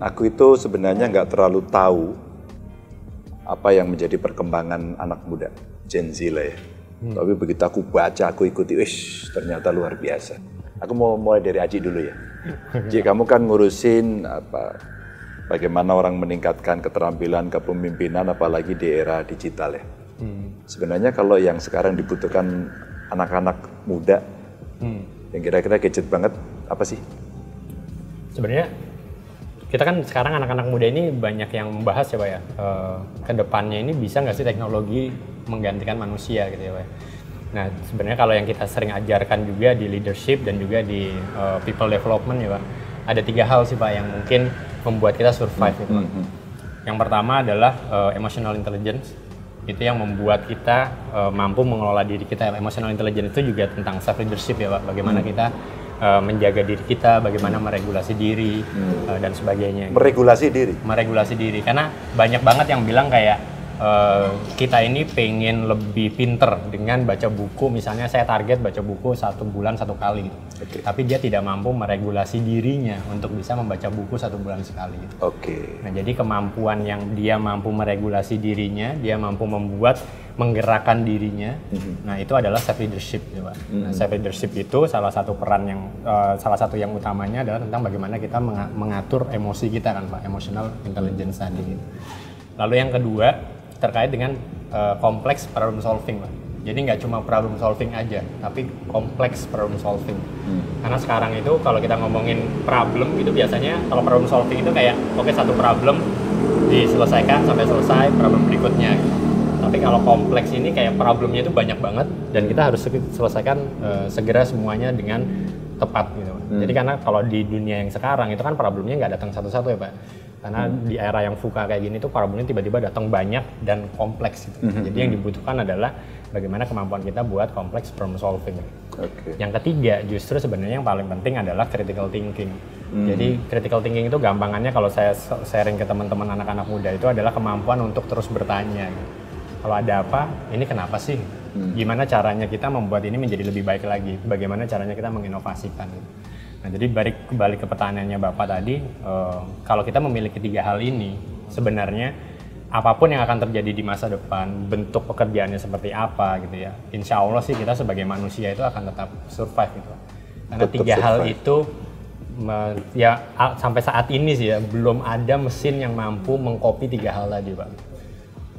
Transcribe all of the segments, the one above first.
Aku itu sebenarnya nggak terlalu tahu apa yang menjadi perkembangan anak muda, Gen Z lah ya. Tapi begitu aku baca, aku ikuti, ternyata luar biasa. Aku mau mulai dari Aji dulu ya. Ji, kamu kan ngurusin bagaimana orang meningkatkan keterampilan kepemimpinan, apalagi di era digital ya. Sebenarnya kalau yang sekarang dibutuhkan anak-anak muda, yang kira-kira gadget banget, apa sih? Sebenarnya kita kan sekarang anak-anak muda ini banyak yang membahas ya Pak ya, kedepannya ini bisa nggak sih teknologi menggantikan manusia gitu ya Pak. Nah sebenarnya kalau yang kita sering ajarkan juga di leadership dan juga di people development ya Pak, ada 3 hal sih Pak yang mungkin membuat kita survive gitu Pak. Yang pertama adalah emotional intelligence, itu yang membuat kita mampu mengelola diri kita. Emotional intelligence itu juga tentang self leadership ya Pak, bagaimana kita menjaga diri kita, bagaimana meregulasi diri dan sebagainya. Meregulasi diri, karena banyak banget yang bilang kayak kita ini pengen lebih pinter dengan baca buku, misalnya saya target baca buku 1 bulan 1 kali gitu. Tapi dia tidak mampu meregulasi dirinya untuk bisa membaca buku 1 bulan sekali gitu. Nah jadi kemampuan yang dia mampu meregulasi dirinya, dia mampu menggerakkan dirinya, nah itu adalah self leadership ya Pak. Nah, self leadership itu salah satu yang utamanya adalah tentang bagaimana kita mengatur emosi kita kan Pak, emotional intelligence tadi. Lalu yang kedua terkait dengan kompleks problem solving Pak. Jadi nggak cuma problem solving aja, tapi kompleks problem solving. Karena sekarang itu kalau kita ngomongin problem itu biasanya kalau problem solving itu kayak satu problem diselesaikan sampai selesai, problem berikutnya gitu. Tapi kalau kompleks ini kayak problemnya itu banyak banget dan kita harus selesaikan segera semuanya dengan tepat gitu. Jadi karena kalau di dunia yang sekarang itu kan problemnya nggak datang satu-satu ya Pak. Karena di era yang VUCA kayak gini tuh problemnya tiba-tiba datang banyak dan kompleks gitu. Jadi yang dibutuhkan adalah bagaimana kemampuan kita buat kompleks problem solving. Yang ketiga justru sebenarnya yang paling penting adalah critical thinking. Jadi critical thinking itu gampangannya kalau saya sharing ke teman-teman anak-anak muda itu adalah kemampuan untuk terus bertanya gitu. Kalau ada apa, ini kenapa sih? Gimana caranya kita membuat ini menjadi lebih baik lagi? Bagaimana caranya kita menginovasikan? Nah, jadi balik ke pertanyaannya Bapak tadi, kalau kita memiliki 3 hal ini, sebenarnya apapun yang akan terjadi di masa depan, bentuk pekerjaannya seperti apa gitu ya, insya Allah sih kita sebagai manusia itu akan tetap survive gitu. Karena 3 hal itu, ya sampai saat ini sih ya, belum ada mesin yang mampu mengcopy 3 hal tadi Pak.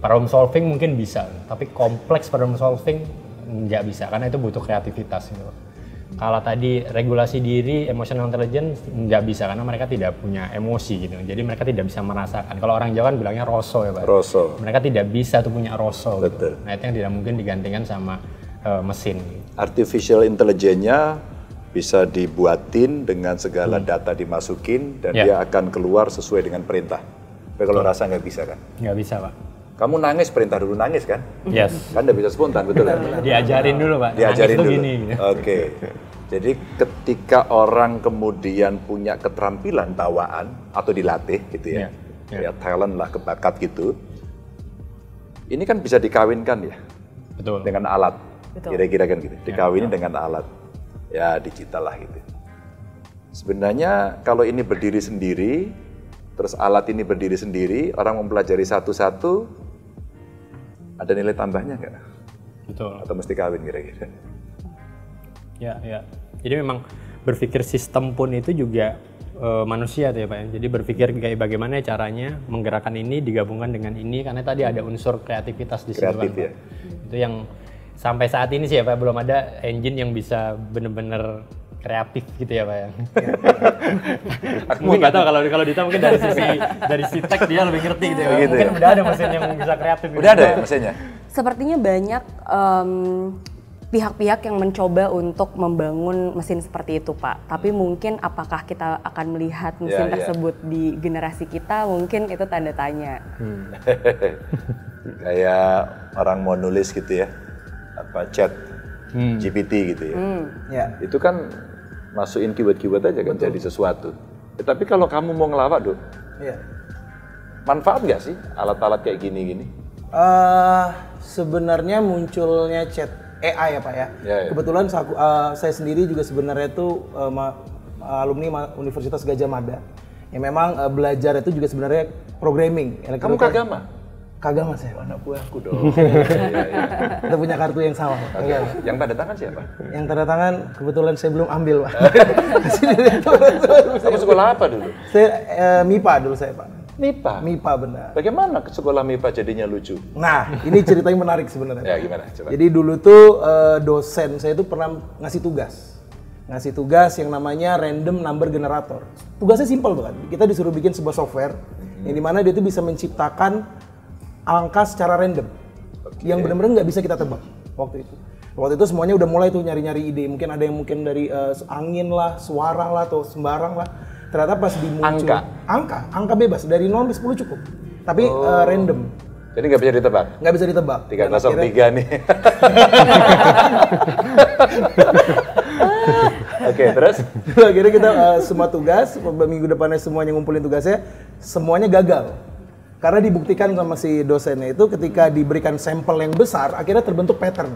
Problem solving mungkin bisa, tapi kompleks problem solving nggak bisa, karena itu butuh kreativitas gitu. Kalau tadi regulasi diri, emotional intelligence nggak bisa, karena mereka tidak punya emosi gitu. Jadi mereka tidak bisa merasakan. Kalau orang Jawa kan bilangnya roso ya Pak. Roso. Mereka tidak bisa tuh punya roso. Betul. Gitu. Nah itu yang tidak mungkin digantikan sama mesin. Artificial intelligence-nya bisa dibuatin dengan segala data dimasukin dan dia akan keluar sesuai dengan perintah. Tapi kalau rasa nggak bisa kan? Nggak bisa Pak. Kamu nangis, perintah dulu nangis kan? Yes. Kan udah bisa spontan, betul kan? Diajarin dulu Pak. Diajarin dulu. Gini. Oke. Jadi ketika orang kemudian punya keterampilan bawaan atau dilatih gitu ya, ya talent lah, kebakat gitu, ini kan bisa dikawinkan ya, betul, dengan alat, kira-kira kan gitu, dikawinin dengan alat, ya digital lah gitu. Sebenarnya kalau ini berdiri sendiri, terus alat ini berdiri sendiri, orang mempelajari satu-satu, ada nilai tambahnya nggak? Betul. Atau mesti kawin kira-kira? Ya. Jadi memang berpikir sistem pun itu juga manusia tuh ya Pak ya. Jadi berpikir kayak bagaimana caranya menggerakkan ini digabungkan dengan ini, karena tadi ada unsur kreativitas di situ kan, ya. Itu yang sampai saat ini sih ya Pak, belum ada engine yang bisa benar-benar kreatif gitu ya Pak ya. Mungkin nggak tahu kalau Dita mungkin dari sisi tech dia lebih ngerti gitu ya. Mungkin udah ada mesin yang bisa kreatif. Udah ada ya mesinnya? Sepertinya banyak pihak-pihak yang mencoba untuk membangun mesin seperti itu Pak. Tapi mungkin apakah kita akan melihat mesin tersebut di generasi kita, mungkin itu tanda tanya. Kayak orang mau nulis gitu ya, chat GPT gitu ya. Itu kan masukin keyword-keyword aja kan jadi sesuatu. Tapi kalau kamu mau ngelawak Dok, manfaat nggak sih alat-alat kayak gini-gini? Sebenarnya munculnya chat AI ya Pak ya. Kebetulan saya sendiri juga sebenarnya itu alumni Universitas Gadjah Mada. Ya memang belajar itu juga sebenarnya programming. Kamu kagama? Kagama saya. Anak buahku dong. Ya. Kita punya kartu yang sama. Okay. Yang tanda tangan siapa? Yang tanda tangan kebetulan saya belum ambil, Pak. Kamu sekolah apa dulu? Saya MIPA dulu saya, Pak. MIPA benar. Bagaimana sekolah MIPA jadinya lucu? Nah, ini ceritanya menarik sebenarnya. Ya gimana? Coba. Jadi dulu tuh dosen saya itu pernah ngasih tugas yang namanya random number generator. Tugasnya simpel tuh kan. Kita disuruh bikin sebuah software yang dimana dia tuh bisa menciptakan angka secara random yang benar-benar nggak bisa kita tebak waktu itu. Waktu itu semuanya udah mulai tuh nyari-nyari ide. Mungkin ada yang dari angin lah, suara lah, atau sembarang lah. Ternyata pas dimuncul angka bebas dari 0 sampai 10 cukup. Tapi random. Jadi nggak bisa ditebak? Nggak bisa ditebak. 303 nih. Oke, terus? Akhirnya kita semua tugas, minggu depannya semuanya ngumpulin tugasnya, semuanya gagal. Karena dibuktikan sama si dosennya itu ketika diberikan sampel yang besar, akhirnya terbentuk pattern.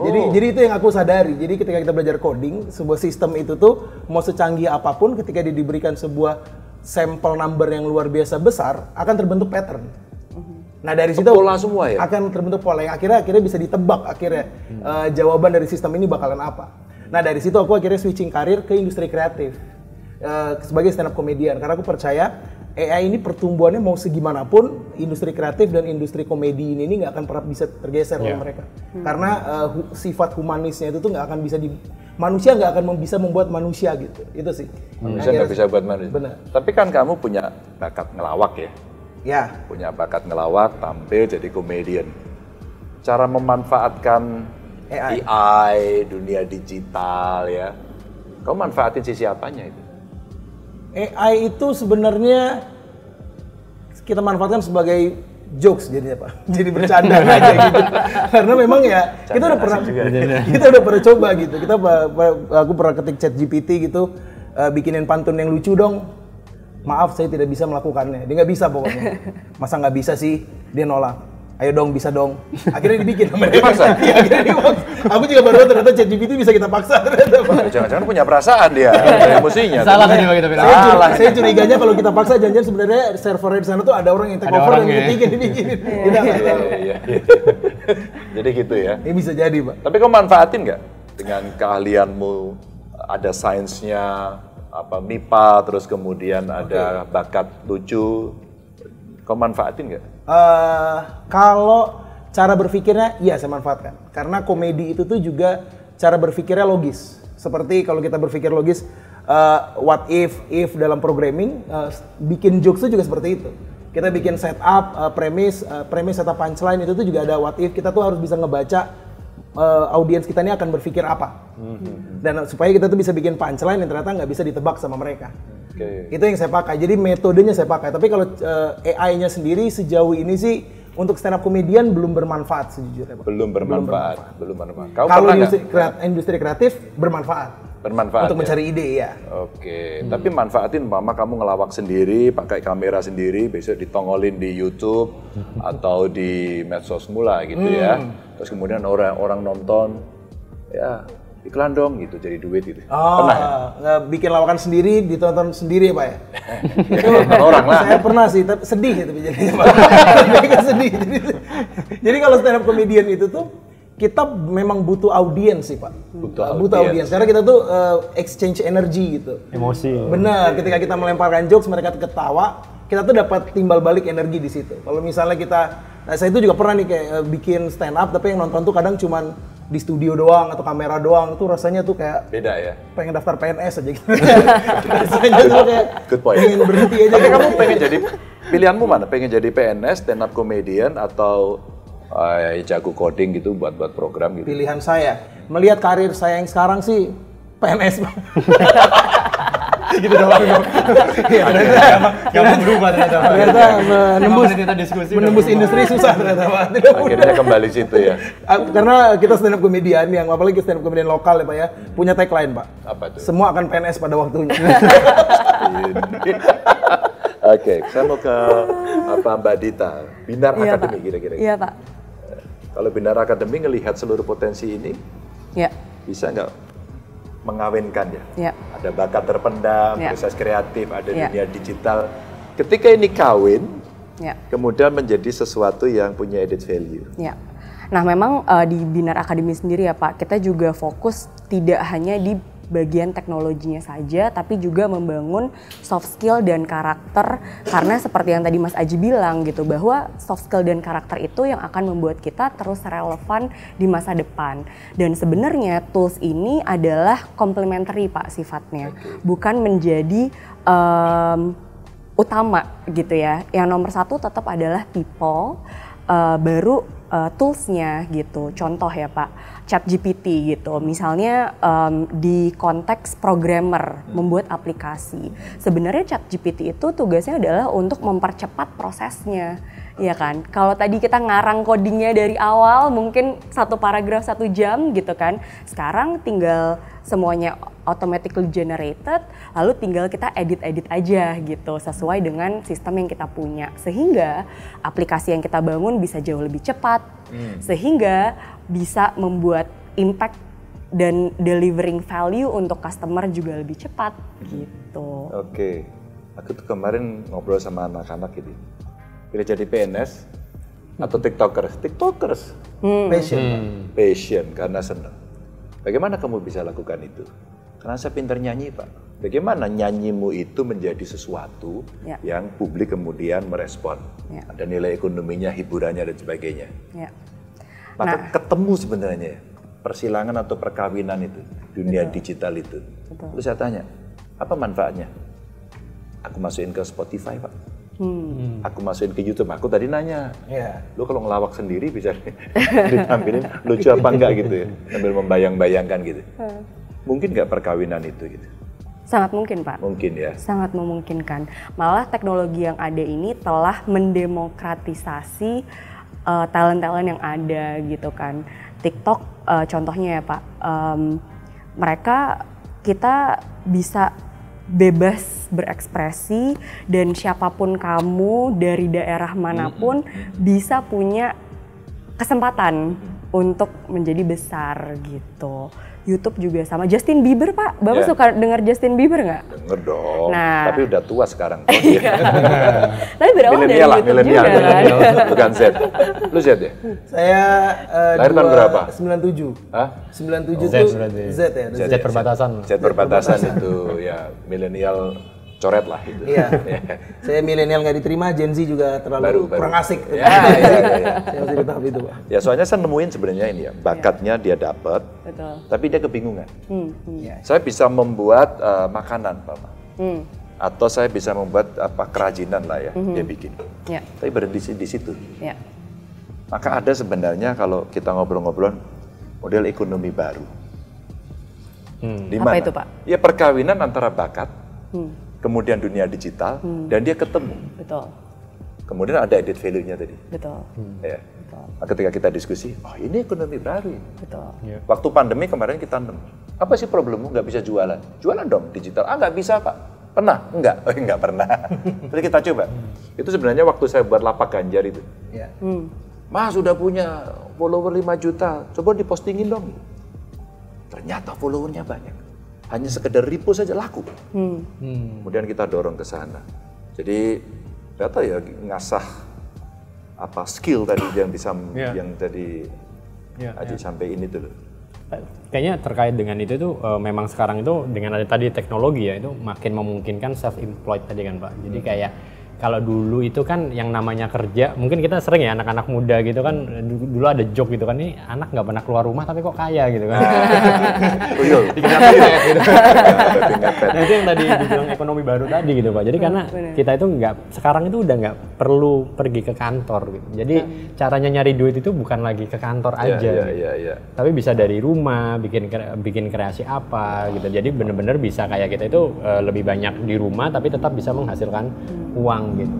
Jadi itu yang aku sadari. Jadi ketika kita belajar coding, sebuah sistem itu tuh mau secanggih apapun, ketika diberikan sebuah sampel number yang luar biasa besar, akan terbentuk pattern. Nah dari situ pola semua ya? Akan terbentuk pola yang akhirnya bisa ditebak jawaban dari sistem ini bakalan apa. Nah dari situ aku akhirnya switching karir ke industri kreatif sebagai stand up comedian, karena aku percaya AI ini pertumbuhannya mau segimanapun, industri kreatif dan industri komedi ini nggak akan pernah bisa tergeser oleh mereka. Karena sifat humanisnya itu tuh nggak akan bisa manusia nggak akan bisa membuat manusia gitu. Itu sih. Manusia nggak bisa buat manusia. Benar. Tapi kan kamu punya bakat ngelawak ya? Ya. Punya bakat ngelawak, tampil jadi komedian. Cara memanfaatkan AI, dunia digital ya, kamu manfaatin sisi apanya itu? AI itu sebenarnya kita manfaatkan sebagai jokes jadinya Pak, jadi bercanda aja gitu. Karena memang ya kita udah pernah coba gitu. Aku pernah ketik ChatGPT gitu, bikinin pantun yang lucu dong. Maaf saya tidak bisa melakukannya. Dia nggak bisa pokoknya. Masa nggak bisa sih? Dia nolak. Ayo dong, bisa dong. Akhirnya dibikin sama dia. Dipaksa? Iya, akhirnya dipaksa. Aku juga baru ternyata ChatGPT bisa kita paksa ternyata. Jangan-jangan punya perasaan dia, ada emosinya. Salah tadi begitu. Saya curiganya kalau kita paksa jangan sebenarnya servernya di sana tuh ada orang yang take over dan ngetiknya dibikinin. Iya. Jadi gitu ya. Ini bisa jadi, Pak. Tapi kamu manfaatin nggak dengan keahlianmu? Ada sainsnya, MIPA, terus kemudian ada bakat lucu. Kamu manfaatin nggak? Kalau cara berpikirnya, iya saya manfaatkan. Karena komedi itu tuh juga cara berpikirnya logis. Seperti kalau kita berpikir logis, what if dalam programming, bikin jokes itu juga seperti itu. Kita bikin setup, premise setup punchline itu tuh juga ada what if. Kita tuh harus bisa ngebaca audiens kita ini akan berpikir apa. Dan supaya kita tuh bisa bikin punchline yang ternyata nggak bisa ditebak sama mereka. Itu yang saya pakai, jadi metodenya saya pakai. Tapi kalau AI-nya sendiri sejauh ini sih untuk stand up comedian belum bermanfaat sejujurnya Pak. Belum bermanfaat. Kalau industri kreatif bermanfaat untuk mencari ide ya. Tapi manfaatin mama kamu ngelawak sendiri, pakai kamera sendiri, besok ditongolin di YouTube atau di medsos mula gitu ya. Terus kemudian orang nonton, ya iklan dong gitu, jadi duit gitu. Pernah ya? Bikin lawakan sendiri, ditonton sendiri ya Pak ya? Itu orang lah. Saya pernah sih, tapi sedih gitu jadinya Pak. Sedih. Jadi kalau stand up comedian itu tuh, kita memang butuh audiens sih Pak. Butuh audiens. Karena kita tuh exchange energi gitu. Emosi. Benar, ketika kita melemparkan jokes, mereka ketawa, kita tuh dapat timbal balik energi di situ. Kalau misalnya saya itu juga pernah nih kayak bikin stand up, tapi yang nonton tuh kadang cuman di studio doang atau kamera doang, tuh rasanya tuh kayak beda ya. Pengen daftar PNS aja gitu. Rasanya tuh kayak pengen berhenti aja. Tapi kamu pengen jadi, pilihanmu mana? Pengen jadi PNS, stand up comedian atau jago coding gitu buat program gitu? Pilihan saya, melihat karir saya yang sekarang sih PNS. Gitu doang. Iya, Jangan berubah ternyata. Ternyata menembus industri susah ternyata Pak. Akhirnya kembali situ ya. Karena kita stand up comedian yang apalagi stand up comedian lokal ya Pak ya, punya tagline Pak. Apa tuh? Semua akan PNS pada waktunya. Oke, saya mau ke Mbak Dita. Binar Academy kira-kira. Iya Pak. Kalau Binar Academy ngelihat seluruh potensi ini, ya. bisa nggak mengawinkan ya. Ya. Ada bakat terpendam, Ya. proses kreatif, ada Ya. dunia digital. Ketika ini kawin, Ya. kemudian menjadi sesuatu yang punya added value. Ya. Nah, memang di Binar Academy sendiri ya Pak, kita juga fokus tidak hanya di bagian teknologinya saja, tapi juga membangun soft skill dan karakter, karena seperti yang tadi Mas Aji bilang gitu, bahwa soft skill dan karakter itu yang akan membuat kita terus relevan di masa depan. Dan sebenarnya tools ini adalah complementary Pak sifatnya, bukan menjadi utama gitu ya. Yang nomor satu tetap adalah people, baru toolsnya gitu. Contoh ya Pak, ChatGPT gitu. Misalnya di konteks programmer membuat aplikasi. Sebenarnya ChatGPT itu tugasnya adalah untuk mempercepat prosesnya. Iya kan? Kalau tadi kita ngarang codingnya dari awal mungkin 1 paragraf 1 jam gitu kan. Sekarang tinggal semuanya automatically generated, lalu tinggal kita edit-edit aja gitu sesuai dengan sistem yang kita punya. Sehingga aplikasi yang kita bangun bisa jauh lebih cepat, sehingga bisa membuat impact dan delivering value untuk customer juga lebih cepat gitu. Oke, aku tuh kemarin ngobrol sama anak-anak gitu. Pilih jadi PNS atau TikTokers? TikTokers. Passion karena senang. Bagaimana kamu bisa lakukan itu? Karena saya pintar nyanyi Pak. Bagaimana nyanyimu itu menjadi sesuatu yang publik kemudian merespon. Ada nilai ekonominya, hiburannya dan sebagainya. Maka ketemu sebenarnya persilangan atau perkawinan itu, dunia digital itu. Lalu saya tanya, apa manfaatnya? Aku masukin ke Spotify Pak. Aku masukin ke YouTube. Aku tadi nanya, lu kalau ngelawak sendiri bisa ditampilin lucu apa enggak gitu ya, sambil membayang-bayangkan gitu. Mungkin nggak perkawinan itu gitu? Sangat mungkin Pak. Mungkin ya. Sangat memungkinkan. Malah teknologi yang ada ini telah mendemokratisasi talent-talent yang ada gitu kan. TikTok contohnya ya Pak, kita bisa bebas berekspresi dan siapapun kamu dari daerah manapun bisa punya kesempatan untuk menjadi besar gitu. YouTube juga sama. Justin Bieber Pak, Bapak suka dengar Justin Bieber nggak? Denger dong, Nah. tapi udah tua sekarang. Tapi berawal dari YouTube milenial, juga kan? bukan Z. Lu Z ya? Saya Lahir tahun berapa? 97. Hah? 97 Z tuh berarti. Z ya. Z perbatasan. Z perbatasan itu ya milenial coret lah itu. Iya. Saya milenial nggak diterima, Gen Z juga terlalu Baru. kurang asik. Ya, ya. Saya masih di tahap itu Pak. Ya soalnya saya nemuin sebenarnya ini ya, bakatnya dia dapat, Betul. tapi dia kebingungan. Saya bisa membuat makanan, Pak. Atau saya bisa membuat kerajinan lah ya, dia bikin. Ya. Tapi berhenti di situ. Ya. Maka ada sebenarnya kalau kita ngobrol-ngobrol model ekonomi baru. Di Apa mana? itu, Pak? Ya perkawinan antara bakat, kemudian dunia digital, dan dia ketemu. Betul. Kemudian ada added value-nya tadi. Betul. Ya. Nah, ketika kita diskusi, oh ini ekonomi baru. Betul. Waktu pandemi kemarin kita nemu, apa sih problemmu nggak bisa jualan? Jualan dong digital. Ah nggak bisa Pak. Pernah? Enggak. Oh nggak pernah. Jadi kita coba. Itu sebenarnya waktu saya buat lapak Ganjar itu. Ya. Mas sudah punya follower 5 juta, coba dipostingin dong. Ternyata followernya banyak. Hanya sekedar repost saja laku. Kemudian kita dorong ke sana. Jadi data ya ngasah apa skill tadi yang bisa yang tadi Aji sampai ini tuh. Kayaknya terkait dengan itu tuh memang sekarang itu dengan ada tadi teknologi ya itu makin memungkinkan self employed tadi kan Pak. Jadi kayak kalau dulu itu kan yang namanya kerja, mungkin kita sering ya anak-anak muda gitu kan, dulu ada joke gitu kan, ini anak nggak pernah keluar rumah tapi kok kaya gitu kan. Nah itu yang tadi dibilang ekonomi baru tadi gitu Pak. Jadi karena kita itu sekarang itu udah nggak perlu pergi ke kantor gitu. Jadi caranya nyari duit itu bukan lagi ke kantor aja. Tapi bisa dari rumah, bikin kreasi apa gitu. Jadi bener-bener bisa kayak kita itu lebih banyak di rumah tapi tetap bisa menghasilkan uang gitu.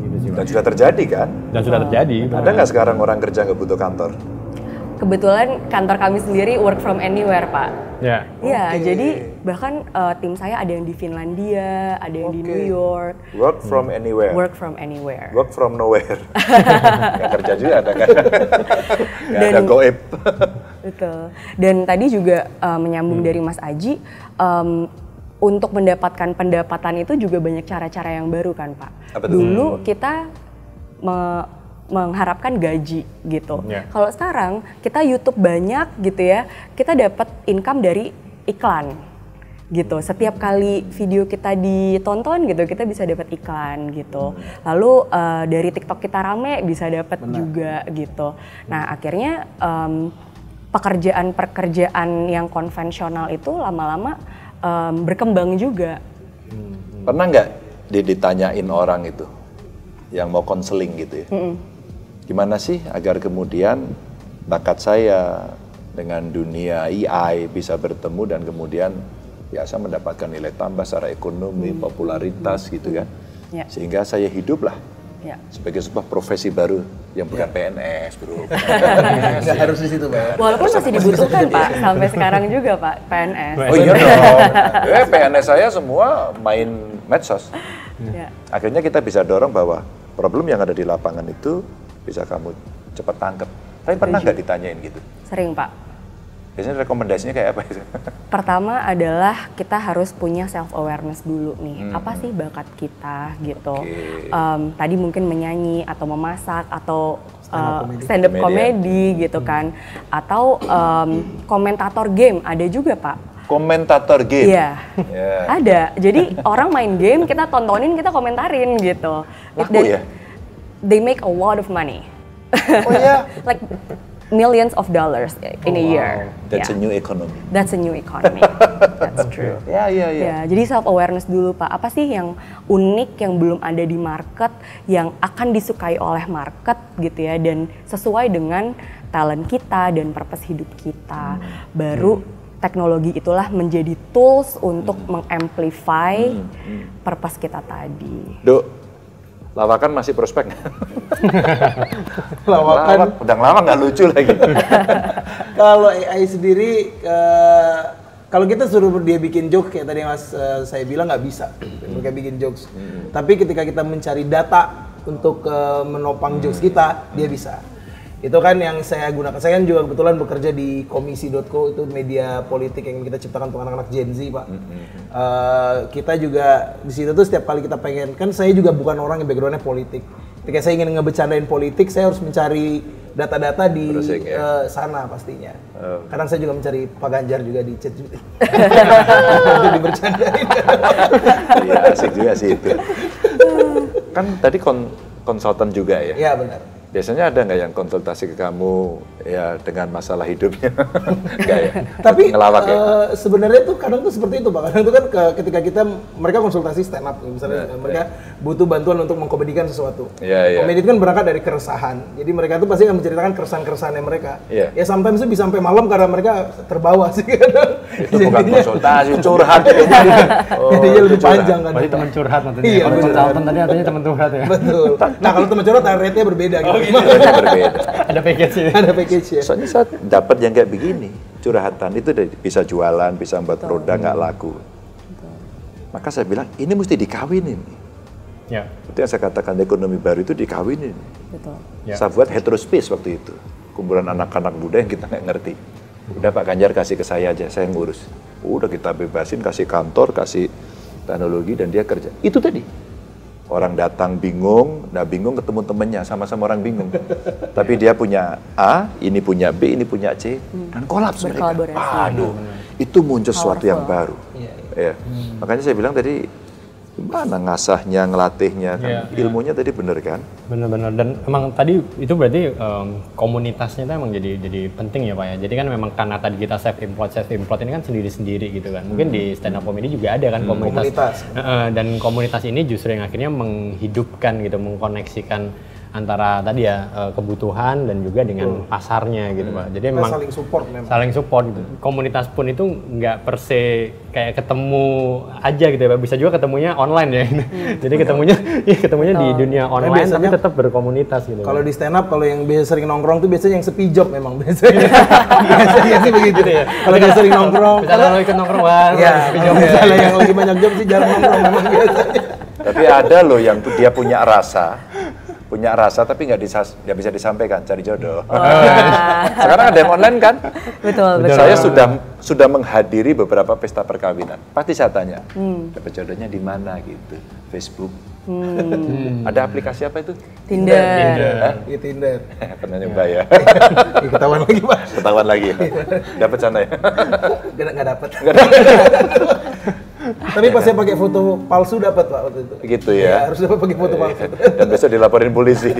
Gitu sih, dan sudah terjadi kan? Dan sudah terjadi. Ada nggak sekarang orang kerja nggak butuh kantor? kebetulan kantor kami sendiri work from anywhere, Pak. Ya. Iya, jadi bahkan tim saya ada yang di Finlandia, ada yang di New York. Work from anywhere. Work from anywhere. Work from nowhere. Nggak kerja juga ada kan? Nggak ada goib. Betul. Dan tadi juga menyambung dari Mas Aji, untuk mendapatkan pendapatan itu juga banyak cara-cara yang baru kan, Pak. Apa tuh? Dulu kita mengharapkan gaji gitu. Kalau sekarang kita YouTube banyak gitu ya, kita dapat income dari iklan gitu. Setiap kali video kita ditonton gitu, kita bisa dapat iklan gitu. Lalu dari TikTok kita rame bisa dapat juga gitu. Nah akhirnya pekerjaan-pekerjaan yang konvensional itu lama-lama berkembang juga. Pernah nggak ditanyain orang itu yang mau konseling gitu ya? Gimana sih agar kemudian bakat saya dengan dunia AI bisa bertemu dan kemudian biasa mendapatkan nilai tambah secara ekonomi, popularitas gitu kan. Sehingga saya hiduplah sebagai sebuah profesi baru yang bukan PNS, bro. Nggak harus di situ, Pak. Walaupun masih dibutuhkan, Pak, sampai sekarang juga, Pak, PNS. Oh iya dong. PNS saya semua main medsos. Akhirnya kita bisa dorong bahwa problem yang ada di lapangan itu bisa kamu cepat tangkap. Tapi pernah nggak ditanyain gitu? Sering, Pak. Biasanya rekomendasinya kayak apa itu? Pertama adalah kita harus punya self awareness dulu nih. Apa sih bakat kita gitu. Tadi mungkin menyanyi atau memasak atau stand up comedy gitu kan. Atau komentator game ada juga, Pak. Komentator game? Iya, ada. Jadi orang main game, kita tontonin, kita komentarin gitu. Laku ya? They make a lot of money. Oh iya? Like millions of dollars in a year. That's a new economy. That's a new economy. That's true. Ya. Jadi self awareness dulu, Pak. Apa sih yang unik yang belum ada di market, yang akan disukai oleh market gitu ya, dan sesuai dengan talent kita dan purpose hidup kita. Baru teknologi itulah menjadi tools untuk mengamplify purpose kita tadi. Dok, lawakan masih prospek nggak? Lawakan udah lama nggak lucu lagi. Kalau AI sendiri, kalau kita suruh dia bikin joke kayak tadi Mas saya bilang nggak bisa, mereka bikin jokes. Tapi ketika kita mencari data untuk menopang jokes kita, dia bisa. Itu kan yang saya gunakan. Saya kan juga kebetulan bekerja di komisi.co, itu media politik yang kita ciptakan untuk anak-anak Gen Z, Pak. Kita juga di situ tuh setiap kali kita pengen, kan saya juga bukan orang yang backgroundnya politik. Ketika saya ingin ngebecandain politik, saya harus mencari data-data di sana pastinya. Kadang saya juga mencari Pak Ganjar juga di chat juga. Untuk dibercandain. Iya, asik juga sih itu. Kan tadi konsultan juga ya? Iya, benar. Biasanya ada nggak yang konsultasi ke kamu ya dengan masalah hidupnya? Nggak ya? Tapi ngelawak ya? Sebenarnya tuh kadang tuh seperti itu, Pak. Kadang itu kan ketika mereka konsultasi stand up, misalnya mereka butuh bantuan untuk mengkomedikan sesuatu. Komedi itu kan berangkat dari keresahan. Jadi mereka tuh pasti akan menceritakan keresahan-keresahannya mereka. Ya sometimes itu bisa sampai malam karena mereka terbawa sih kadang. Itu bukan konsultasi, curhat. Jadinya lebih panjang kan. Berarti teman curhat maksudnya. Iya, kalau konsultan tadi artinya teman curhat ya. Betul. Nah kalau teman curhat rate-nya berbeda gitu. Berbeda. Ada package ya. Ada package ya. Soalnya saya dapat yang kayak begini, curhatan itu bisa jualan, bisa buat produk nggak laku. Maka saya bilang ini mesti dikawinin. Ya. Itu yang saya katakan ekonomi baru itu dikawinin. Betul. Saya buat heterospace waktu itu, kumpulan anak-anak muda yang kita nggak ngerti. Udah Pak Ganjar kasih ke saya aja, saya ngurus. Udah kita bebasin, kasih kantor, kasih teknologi dan dia kerja. Itu tadi. Orang datang bingung, bingung ketemu temennya, sama-sama orang bingung. Tapi dia punya A, ini punya B, ini punya C, dan kolaps mereka. Aduh, itu muncul sesuatu yang baru. Ya. Makanya saya bilang tadi, gimana ngasahnya, ngelatihnya, kan ilmunya tadi bener kan? Bener-bener, dan emang tadi itu berarti komunitasnya itu emang jadi penting ya Pak ya. Jadi kan memang karena tadi kita self import ini kan sendiri-sendiri gitu kan. Mungkin di stand up comedy juga ada kan komunitas. Dan komunitas ini justru yang akhirnya menghidupkan gitu, mengkoneksikan antara tadi ya kebutuhan dan juga dengan pasarnya gitu Pak. Jadi memang saling support memang. Saling support gitu. Komunitas pun itu nggak per se kayak ketemu aja gitu ya Pak. Bisa juga ketemunya online ya. Jadi ketemunya di dunia online tapi tetap berkomunitas gitu. Kalau di stand up, kalau yang biasa sering nongkrong tuh biasanya yang sepi job memang biasanya. Biasanya sih begitu ya. Kalau dia sering nongkrong. Misalnya lo ikut nongkrong, Ya, kalau misalnya yang lagi banyak job sih jarang nongkrong memang biasanya. Tapi ada loh yang dia punya rasa tapi nggak bisa disampaikan, cari jodoh. Sekarang ada yang online kan? Betul. Saya sudah menghadiri beberapa pesta perkawinan. Pasti saya tanya, dapat jodohnya di mana gitu? Facebook. Ada aplikasi apa itu? Tinder. Iya Tinder. Pernah nyoba ya? Ketahuan lagi Pak. Ketahuan lagi. Dapat sana ya? Nggak dapat. Tapi pas saya pakai foto palsu dapat Pak waktu itu. Gitu ya. Harus dapat pakai foto palsu. Dan besok dilaporin polisi.